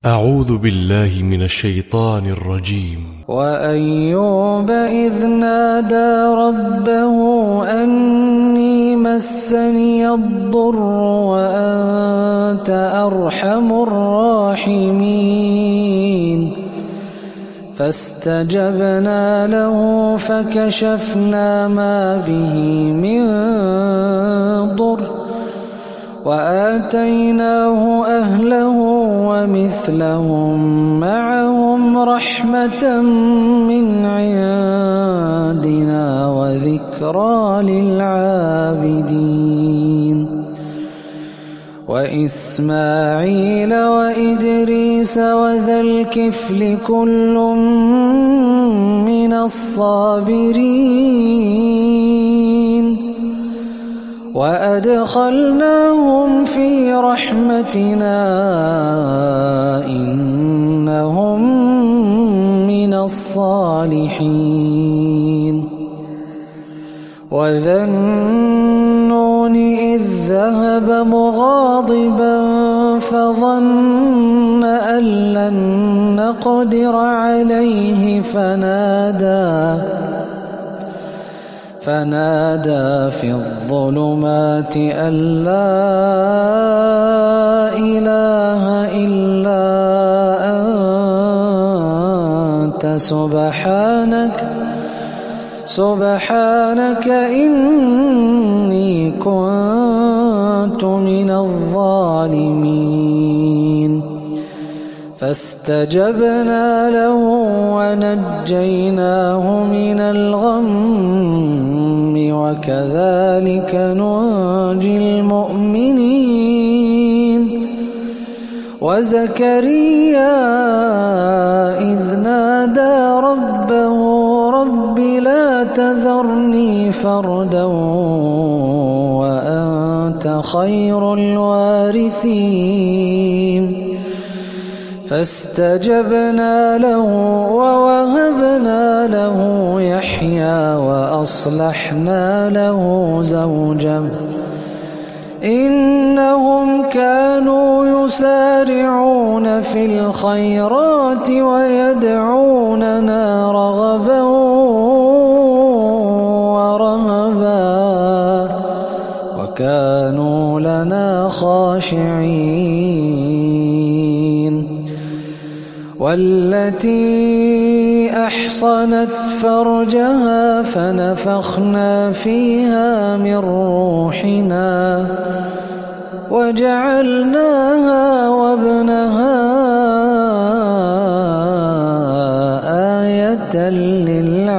أعوذ بالله من الشيطان الرجيم. وأيوب إذ نادى ربه أني مسني الضر وأنت أرحم الراحمين فاستجبنا له فكشفنا ما به من ضر وآتيناه أهله ومثلهم معهم رحمة من عندنا وذكرى للعابدين وإسماعيل وإدريس وذا الكفل كل من الصابرين وأدخلناهم في رحمتنا إنهم من الصالحين وذا النون إذ ذهب مغاضبا فظن أن لن نقدر عليه فنادى في الظلمات أن لا إله إلا أنت سبحانك إني كنت من الظالمين فاستجبنا له ونجيناه من الغم وكذلك ننجي المؤمنين وزكريا إذ نادى ربه رب لا تذرني فردا وأنت خير الوارثين فاستجبنا له ووهبنا له يحيى وأصلحنا له زوجه إنهم كانوا يسارعون في الخيرات ويدعوننا رغبا ورهبا وكانوا لنا خاشعين والتي أحصنت فرجها فنفخنا فيها من روحنا وجعلناها وابنها آية للعالمين.